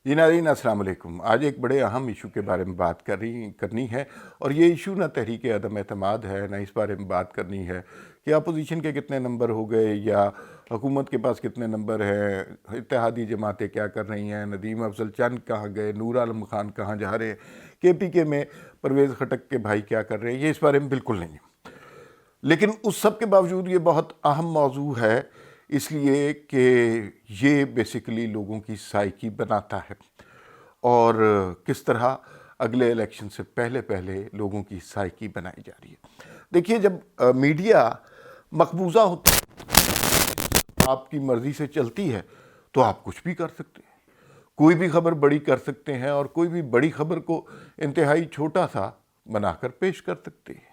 جی ناظرین السلام علیکم۔ آج ایک بڑے اہم ایشو کے بارے میں بات کرنی ہے، اور یہ ایشو نہ تحریک عدم اعتماد ہے، نہ اس بارے میں بات کرنی ہے کہ اپوزیشن کے کتنے نمبر ہو گئے یا حکومت کے پاس کتنے نمبر ہیں، اتحادی جماعتیں کیا کر رہی ہیں، ندیم افضل چند کہاں گئے، نور عالم خان کہاں جا رہے ہیں، کے پی کے میں پرویز خٹک کے بھائی کیا کر رہے ہیں، یہ اس بارے میں بالکل نہیں ہے۔ لیکن اس سب کے باوجود یہ بہت اہم موضوع ہے، اس لیے کہ یہ بیسیکلی لوگوں کی سائیکی بناتا ہے، اور کس طرح اگلے الیکشن سے پہلے لوگوں کی سائیکی بنائی جا رہی ہے۔ دیکھیے، جب میڈیا مقبوضہ ہوتا ہے، آپ کی مرضی سے چلتی ہے، تو آپ کچھ بھی کر سکتے ہیں، کوئی بھی خبر بڑی کر سکتے ہیں، اور کوئی بھی بڑی خبر کو انتہائی چھوٹا سا بنا کر پیش کر سکتے ہیں۔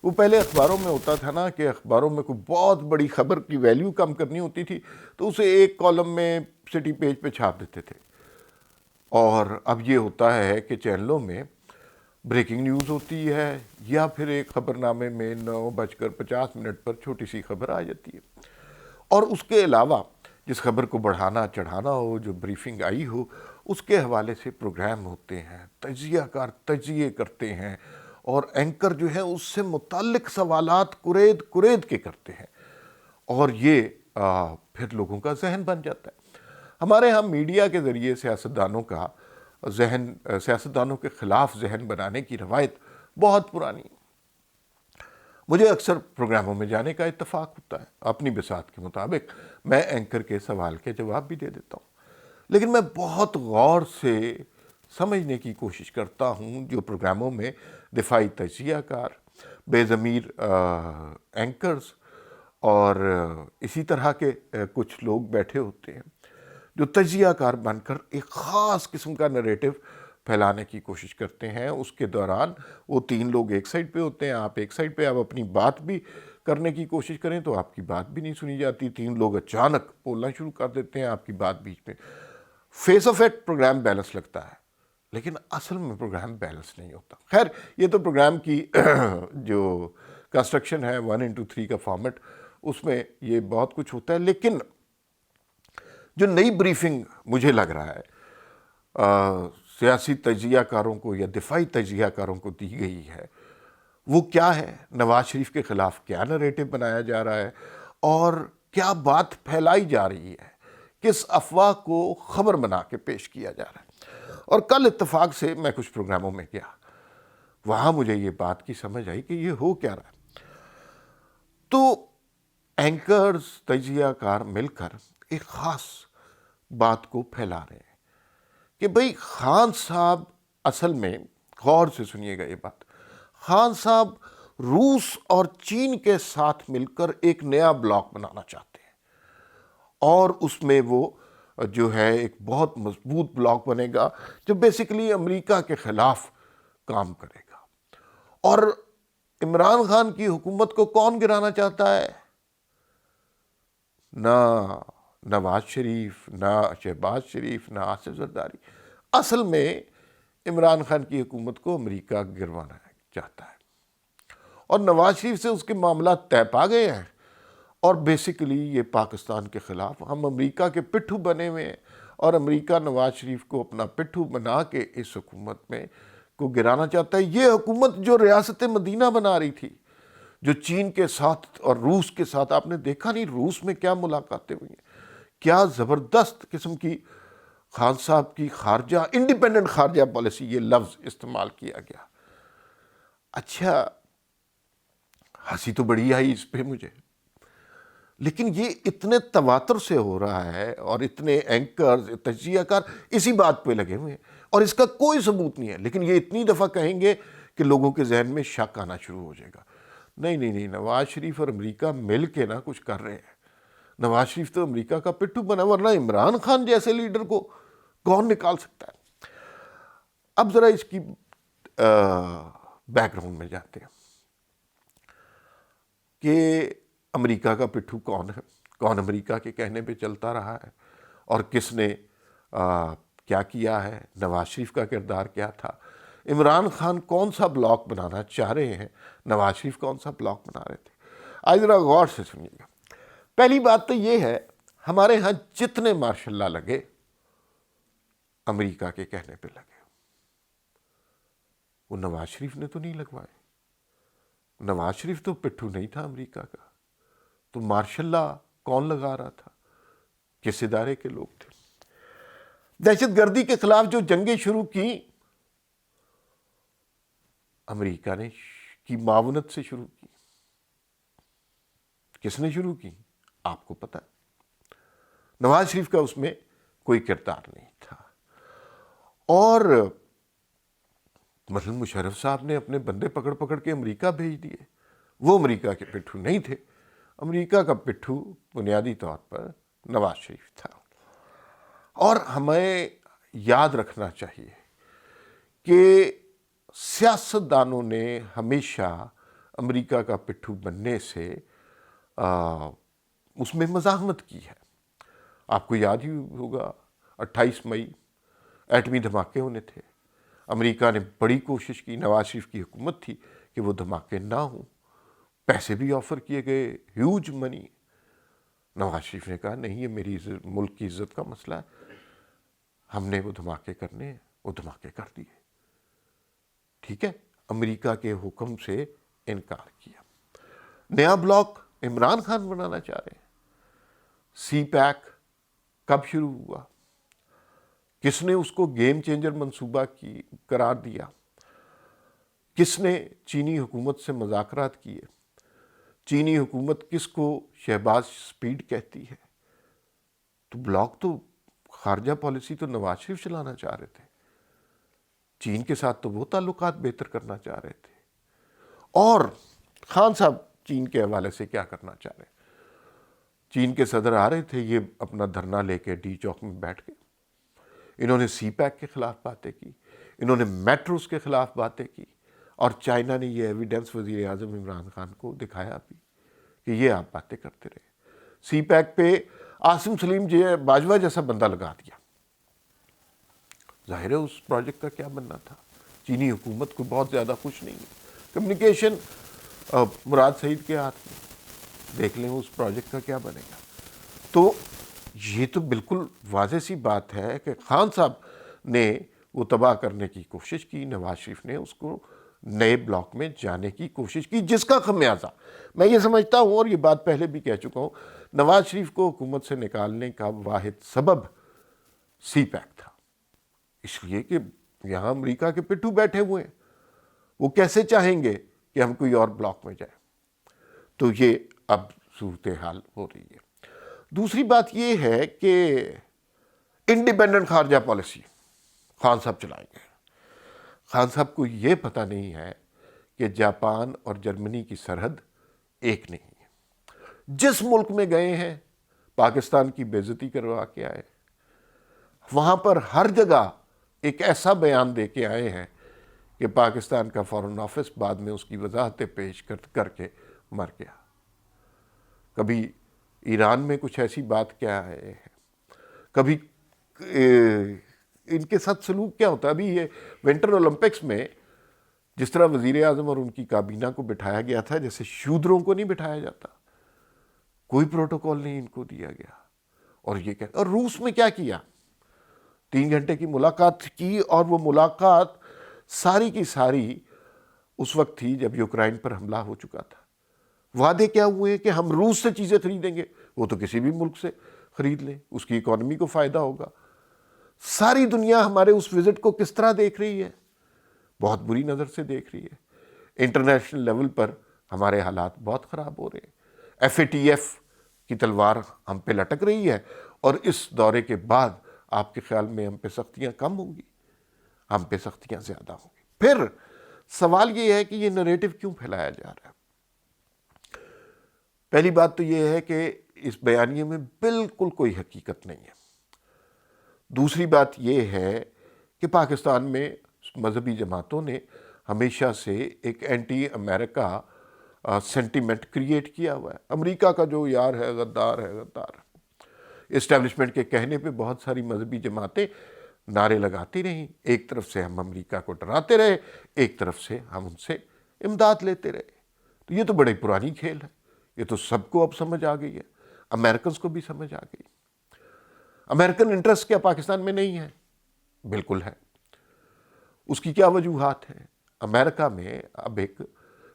وہ پہلے اخباروں میں ہوتا تھا نا کہ اخباروں میں کوئی بہت بڑی خبر کی ویلیو کم کرنی ہوتی تھی تو اسے ایک کالم میں سٹی پیج پہ چھاپ دیتے تھے، اور اب یہ ہوتا ہے کہ چینلوں میں بریکنگ نیوز ہوتی ہے، یا پھر ایک خبر نامے میں 9:50 پر چھوٹی سی خبر آ جاتی ہے، اور اس کے علاوہ جس خبر کو بڑھانا چڑھانا ہو، جو بریفنگ آئی ہو، اس کے حوالے سے پروگرام ہوتے ہیں، تجزیہ کار تجزیے کرتے ہیں، اور اینکر جو ہے اس سے متعلق سوالات کرید کے کرتے ہیں، اور یہ پھر لوگوں کا ذہن بن جاتا ہے۔ ہمارے ہاں میڈیا کے ذریعے سیاستدانوں کے خلاف ذہن بنانے کی روایت بہت پرانی ہے۔ مجھے اکثر پروگراموں میں جانے کا اتفاق ہوتا ہے، اپنی بساط کے مطابق میں اینکر کے سوال کے جواب بھی دے دیتا ہوں، لیکن میں بہت غور سے سمجھنے کی کوشش کرتا ہوں جو پروگراموں میں دفاعی تجزیہ کار، بے ضمیر اینکرز اور اسی طرح کے کچھ لوگ بیٹھے ہوتے ہیں جو تجزیہ کار بن کر ایک خاص قسم کا نریٹو پھیلانے کی کوشش کرتے ہیں۔ اس کے دوران وہ تین لوگ ایک سائڈ پہ ہوتے ہیں، آپ ایک سائڈ پہ، آپ اپنی بات بھی کرنے کی کوشش کریں تو آپ کی بات بھی نہیں سنی جاتی، تین لوگ اچانک بولنا شروع کر دیتے ہیں، آپ کی بات بیچ میں۔ فیس آف ایٹ پروگرام بیلنس لگتا ہے، لیکن اصل میں پروگرام بیلنس نہیں ہوتا۔ خیر، یہ تو پروگرام کی جو کنسٹرکشن ہے 1:3 کا فارمیٹ، اس میں یہ بہت کچھ ہوتا ہے، لیکن جو نئی بریفنگ مجھے لگ رہا ہے سیاسی تجزیہ کاروں کو یا دفاعی تجزیہ کاروں کو دی گئی ہے، وہ کیا ہے؟ نواز شریف کے خلاف کیا نریٹو بنایا جا رہا ہے، اور کیا بات پھیلائی جا رہی ہے، کس افواہ کو خبر بنا کے پیش کیا جا رہا ہے۔ اور کل اتفاق سے میں کچھ پروگراموں میں گیا، وہاں مجھے یہ بات کی سمجھ آئی کہ یہ ہو کیا رہا ہے۔ تو اینکرز، تجزیہ کار مل کر ایک خاص بات کو پھیلا رہے ہیں کہ بھئی خان صاحب اصل میں، غور سے سنیے گا یہ بات، خان صاحب روس اور چین کے ساتھ مل کر ایک نیا بلاک بنانا چاہتے ہیں، اور اس میں وہ جو ہے ایک بہت مضبوط بلاک بنے گا جو بیسیکلی امریکہ کے خلاف کام کرے گا۔ اور عمران خان کی حکومت کو کون گرانا چاہتا ہے؟ نہ نواز شریف، نہ شہباز شریف، نہ آصف زرداری۔ اصل میں عمران خان کی حکومت کو امریکہ گروانا چاہتا ہے، اور نواز شریف سے اس کے معاملات طے پا گئے ہیں، اور بیسیکلی یہ پاکستان کے خلاف ہم امریکہ کے پٹھو بنے ہوئے ہیں، اور امریکہ نواز شریف کو اپنا پٹھو بنا کے اس حکومت میں کو گرانا چاہتا ہے۔ یہ حکومت جو ریاست مدینہ بنا رہی تھی، جو چین کے ساتھ اور روس کے ساتھ، آپ نے دیکھا نہیں روس میں کیا ملاقاتیں ہوئی ہیں، کیا زبردست قسم کی خان صاحب کی خارجہ، انڈیپینڈنٹ خارجہ پالیسی، یہ لفظ استعمال کیا گیا۔ اچھا، ہنسی تو بڑی آئی اس پہ مجھے، لیکن یہ اتنے تواتر سے ہو رہا ہے، اور اتنے اینکرز، تجزیہ کار اسی بات پہ لگے ہوئے ہیں، اور اس کا کوئی ثبوت نہیں ہے، لیکن یہ اتنی دفعہ کہیں گے کہ لوگوں کے ذہن میں شک آنا شروع ہو جائے گا۔ نہیں، نواز شریف اور امریکہ مل کے نہ کچھ کر رہے ہیں۔ نواز شریف تو امریکہ کا پٹھو بنا، ورنہ عمران خان جیسے لیڈر کو کون نکال سکتا ہے؟ اب ذرا اس کی بیک گراؤنڈ میں جاتے ہیں کہ امریکہ کا پٹھو کون ہے، کون امریکہ کے کہنے پہ چلتا رہا ہے، اور کس نے کیا کیا ہے، نواز شریف کا کردار کیا تھا، عمران خان کون سا بلاک بنانا چاہ رہے ہیں، نواز شریف کون سا بلاک بنا رہے تھے۔ آج ذرا غور سے سنیے گا۔ پہلی بات تو یہ ہے، ہمارے ہاں جتنے ماشاء اللہ لگے، امریکہ کے کہنے پہ لگے. وہ نواز شریف نے تو نہیں لگوائے. نواز شریف تو پٹھو نہیں تھا امریکہ کا. تو مارشل لا کون لگا رہا تھا؟ کس ادارے کے لوگ تھے؟ دہشت گردی کے خلاف جو جنگیں شروع کی امریکہ نے کی معاونت سے شروع کی. کس نے شروع کی؟ آپ کو پتا ہے. نواز شریف کا اس میں کوئی کردار نہیں تھا. اور مثلا مشرف صاحب نے اپنے بندے پکڑ پکڑ کے امریکہ بھیج دیے. وہ امریکہ کے پٹھو نہیں تھے. امریکہ کا پٹھو بنیادی طور پر نواز شریف تھا. اور ہمیں یاد رکھنا چاہیے کہ سیاستدانوں نے ہمیشہ امریکہ کا پٹھو بننے سے اس میں مزاحمت کی ہے. آپ کو یاد ہی ہوگا 28 مئی ایٹمی دھماکے ہونے تھے. امریکہ نے بڑی کوشش کی، نواز شریف کی حکومت تھی کہ وہ دھماکے نہ ہوں. پیسے بھی آفر کیے گئے، ہیوج منی. نواز شریف نے کہا نہیں، یہ میری ملک کی عزت کا مسئلہ ہے، ہم نے وہ دھماکے کرنے ہیں. وہ دھماکے کر دیے. ٹھیک ہے، امریکہ کے حکم سے انکار کیا. نیا بلاک عمران خان بنانا چاہ رہے ہیں. سی پیک کب شروع ہوا؟ کس نے اس کو گیم چینجر منصوبہ کی قرار دیا؟ کس نے چینی حکومت سے مذاکرات کیے؟ چینی حکومت کس کو شہباز سپیڈ کہتی ہے؟ تو بلاک تو خارجہ پالیسی تو نواز شریف چلانا چاہ رہے تھے. چین کے ساتھ تو وہ تعلقات بہتر کرنا چاہ رہے تھے. اور خان صاحب چین کے حوالے سے کیا کرنا چاہ رہے ہیں؟ چین کے صدر آ رہے تھے، یہ اپنا دھرنا لے کے ڈی چوک میں بیٹھ گئے. انہوں نے سی پیک کے خلاف باتیں کی، انہوں نے میٹروز کے خلاف باتیں کی. اور چائنا نے یہ ایویڈنس وزیر اعظم عمران خان کو دکھایا بھی کہ یہ آپ باتیں کرتے رہے. سی پیک پہ عاصم سلیم باجوہ جیسا بندہ لگا دیا. ظاہر ہے اس پروجیکٹ کا کیا بننا تھا. چینی حکومت کو بہت زیادہ خوش نہیں ہے. کمیونیکیشن مراد سعید کے ہاتھ میں. دیکھ لیں اس پروجیکٹ کا کیا بنے گا. تو یہ تو بالکل واضح سی بات ہے کہ خان صاحب نے وہ تباہ کرنے کی کوشش کی. نواز شریف نے اس کو نئے بلاک میں جانے کی کوشش کی، جس کا خمیازہ میں یہ سمجھتا ہوں، اور یہ بات پہلے بھی کہہ چکا ہوں، نواز شریف کو حکومت سے نکالنے کا واحد سبب سی پیک تھا. اس لیے کہ یہاں امریکہ کے پٹھو بیٹھے ہوئے ہیں، وہ کیسے چاہیں گے کہ ہم کوئی اور بلاک میں جائیں. تو یہ اب صورتحال ہو رہی ہے. دوسری بات یہ ہے کہ انڈیپینڈنٹ خارجہ پالیسی خان صاحب چلائیں گے. خان صاحب کو یہ پتہ نہیں ہے کہ جاپان اور جرمنی کی سرحد ایک نہیں ہے. جس ملک میں گئے ہیں پاکستان کی بے عزتی کروا کے آئے. وہاں پر ہر جگہ ایک ایسا بیان دے کے آئے ہیں کہ پاکستان کا فارن آفس بعد میں اس کی وضاحتیں پیش کر کے مر گیا. کبھی ایران میں کچھ ایسی بات کیا ہے، کبھی ان کے ساتھ سلوک کیا ہوتا ہے. ابھی یہ ونٹر اولمپکس میں جس طرح وزیر اعظم اور ان کی کابینہ کو بٹھایا گیا تھا، جیسے شودروں کو نہیں بٹھایا جاتا، کوئی پروٹوکول نہیں ان کو دیا گیا. اور روس میں کیا کیا؟ 3 گھنٹے کی ملاقات کی، اور وہ ملاقات ساری کی ساری اس وقت تھی جب یوکرائن پر حملہ ہو چکا تھا. وعدے کیا ہوئے کہ ہم روس سے چیزیں خریدیں گے. وہ تو کسی بھی ملک سے خرید لیں، اس کی اکانومی کو فائدہ ہوگا. ساری دنیا ہمارے اس وزٹ کو کس طرح دیکھ رہی ہے؟ بہت بری نظر سے دیکھ رہی ہے. انٹرنیشنل لیول پر ہمارے حالات بہت خراب ہو رہے ہیں. FATF کی تلوار ہم پہ لٹک رہی ہے، اور اس دورے کے بعد آپ کے خیال میں ہم پہ سختیاں کم ہوں گی؟ ہم پہ سختیاں زیادہ ہوں گی. پھر سوال یہ ہے کہ یہ نریٹو کیوں پھیلایا جا رہا ہے؟ پہلی بات تو یہ ہے کہ اس بیانیے میں بالکل کوئی حقیقت نہیں ہے. دوسری بات یہ ہے کہ پاکستان میں مذہبی جماعتوں نے ہمیشہ سے ایک اینٹی امریکہ سینٹیمنٹ کریٹ کیا ہوا ہے. امریکہ کا جو یار ہے غدار ہے، غدار. اسٹیبلشمنٹ کے کہنے پہ بہت ساری مذہبی جماعتیں نعرے لگاتی رہیں. ایک طرف سے ہم امریکہ کو ڈراتے رہے، ایک طرف سے ہم ان سے امداد لیتے رہے. تو یہ تو بڑی پرانی کھیل ہے. یہ تو سب کو اب سمجھ آ گئی ہے. امریکنز کو بھی سمجھ آ گئی. امریکن انٹرسٹ کیا پاکستان میں نہیں ہے؟ بالکل ہے. اس کی کیا وجوہات ہیں؟ امریکہ میں اب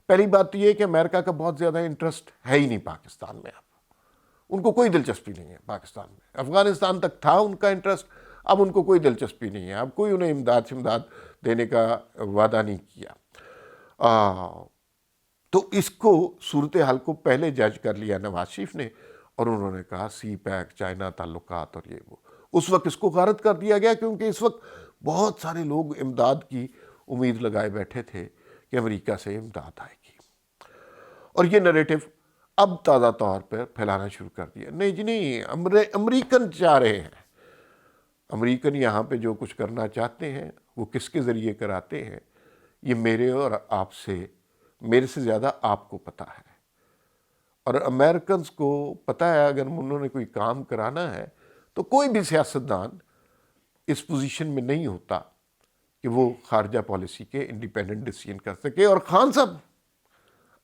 پہلی بات تو یہ ہے کہ امریکہ کا بہت زیادہ انٹرسٹ ہے ہی نہیں پاکستان میں. اب ان کو کوئی دلچسپی نہیں ہے پاکستان میں. افغانستان تک تھا ان کا انٹرسٹ، اب ان کو کوئی دلچسپی نہیں ہے. اب کوئی انہیں امداد دینے کا وعدہ نہیں کیا. تو اس کو صورتحال کو پہلے جج کر لیا نواز شریف نے، اور انہوں نے کہا سی پیک، چائنا تعلقات اور یہ وہ. اس وقت اس کو غارت کر دیا گیا کیونکہ اس وقت بہت سارے لوگ امداد کی امید لگائے بیٹھے تھے کہ امریکہ سے امداد آئے گی. اور یہ نریٹو اب تازہ طور پر پھیلانا شروع کر دیا. نہیں جی نہیں، امریکن چاہ رہے ہیں. امریکن یہاں پہ جو کچھ کرنا چاہتے ہیں وہ کس کے ذریعے کراتے ہیں، یہ میرے اور آپ سے، میرے سے زیادہ آپ کو پتہ ہے. اور امریکنز کو پتہ ہے اگر انہوں نے کوئی کام کرانا ہے تو کوئی بھی سیاستدان اس پوزیشن میں نہیں ہوتا کہ وہ خارجہ پالیسی کے انڈیپینڈنٹ ڈیسیژن کر سکے. اور خان صاحب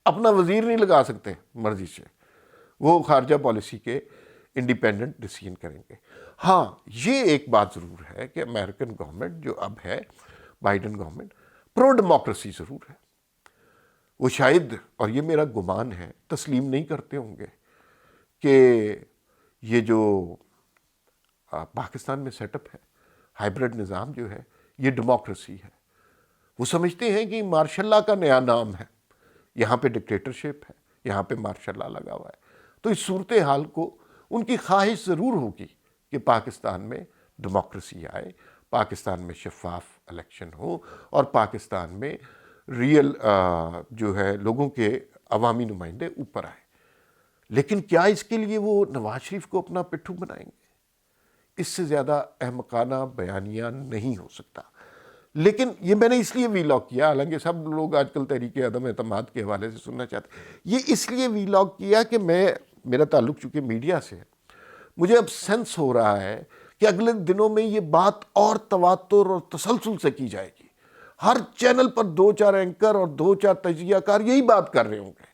اپنا وزیر نہیں لگا سکتے مرضی سے، وہ خارجہ پالیسی کے انڈیپینڈنٹ ڈیسیژن کریں گے. ہاں یہ ایک بات ضرور ہے کہ امریکن گورنمنٹ جو اب ہے، بائیڈن گورنمنٹ، پرو ڈیموکریسی ضرور ہے. وہ شاید، اور یہ میرا گمان ہے، تسلیم نہیں کرتے ہوں گے کہ یہ جو پاکستان میں سیٹ اپ ہے، ہائیبرڈ نظام جو ہے، یہ ڈیموکریسی ہے. وہ سمجھتے ہیں کہ مارشاء اللہ کا نیا نام ہے. یہاں پہ ڈکٹیٹرشپ ہے، یہاں پہ مارشاء اللہ لگا ہوا ہے. تو اس صورتحال کو ان کی خواہش ضرور ہوگی کہ پاکستان میں ڈیموکریسی آئے، پاکستان میں شفاف الیکشن ہو، اور پاکستان میں ریئل جو ہے لوگوں کے عوامی نمائندے اوپر آئے. لیکن کیا اس کے لیے وہ نواز شریف کو اپنا پٹھو بنائیں گے؟ اس سے زیادہ احمقانہ بیانیہ نہیں ہو سکتا. لیکن یہ میں نے اس لیے ویلاگ کیا، حالانکہ سب لوگ آج کل تحریک عدم اعتماد کے حوالے سے سننا چاہتے ہیں. یہ اس لیے ویلاگ کیا کہ میرا تعلق چونکہ میڈیا سے ہے، مجھے اب سینس ہو رہا ہے کہ اگلے دنوں میں یہ بات اور تواتر اور تسلسل سے کی جائے گی. ہر چینل پر 2-4 اینکر اور 2-4 تجزیہ کار یہی بات کر رہے ہوں گے.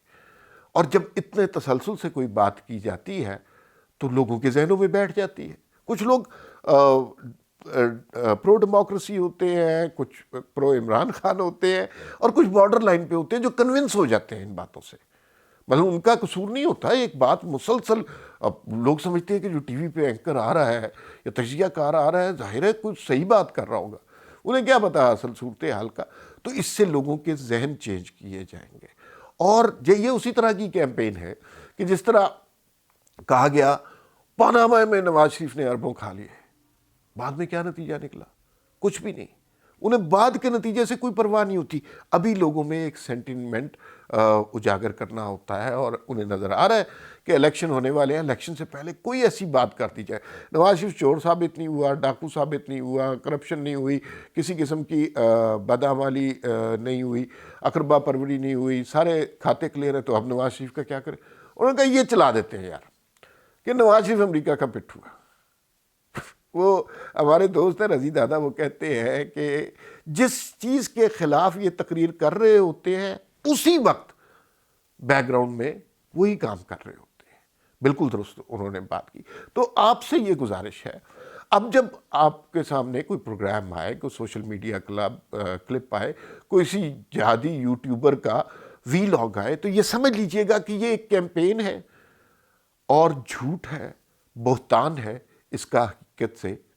اور جب اتنے تسلسل سے کوئی بات کی جاتی ہے تو لوگوں کے ذہنوں میں بیٹھ جاتی ہے. کچھ لوگ پرو ڈیموکریسی ہوتے ہیں، کچھ پرو عمران خان ہوتے ہیں، اور کچھ بارڈر لائن پہ ہوتے ہیں جو کنونس ہو جاتے ہیں ان باتوں سے. مطلب ان کا قصور نہیں ہوتا. ایک بات مسلسل لوگ سمجھتے ہیں کہ جو ٹی وی پہ اینکر آ رہا ہے یا تجزیہ کار آ رہا ہے ظاہر ہے کچھ صحیح بات کر رہا ہوگا. انہیں کیا پتا اصل صورتحال کا. تو اس سے لوگوں کے ذہن چینج کیے جائیں گے. اور یہ اسی طرح کی کیمپین ہے کہ جس طرح کہا گیا پاناما میں نواز شریف نے اربوں کھا لیے، بعد میں کیا نتیجہ نکلا؟ کچھ بھی نہیں. انہیں بعد کے نتیجے سے کوئی پرواہ نہیں ہوتی. ابھی لوگوں میں ایک سینٹیمنٹ اجاگر کرنا ہوتا ہے، اور انہیں نظر آ رہا ہے کہ الیکشن ہونے والے ہیں، الیکشن سے پہلے کوئی ایسی بات کر دی جائے. نواز شریف چور ثابت نہیں ہوا، ڈاکو ثابت نہیں ہوا، کرپشن نہیں ہوئی، کسی قسم کی بدعمالی نہیں ہوئی، اقربا پروری نہیں ہوئی، سارے کھاتے کلیئر ہیں. تو اب نواز شریف کا کیا کرے؟ انہوں نے کہا یہ چلا دیتے ہیں یار کہ نواز شریف امریکہ کا پٹھو ہے. وہ ہمارے دوست ہیں رضی دادا، وہ کہتے ہیں کہ جس چیز کے خلاف یہ تقریر کر رہے ہوتے ہیں اسی وقت بیک گراؤنڈ میں وہی کام کر رہے ہوتے ہیں. بالکل درست انہوں نے بات کی. تو آپ سے یہ گزارش ہے، اب جب آپ کے سامنے کوئی پروگرام آئے، کوئی سوشل میڈیا کلپ آئے، کوئی سی جہادی یوٹیوبر کا ویلاگ آئے، تو یہ سمجھ لیجئے گا کہ یہ ایک کیمپین ہے اور جھوٹ ہے، بہتان ہے. اس کا حقیقت سے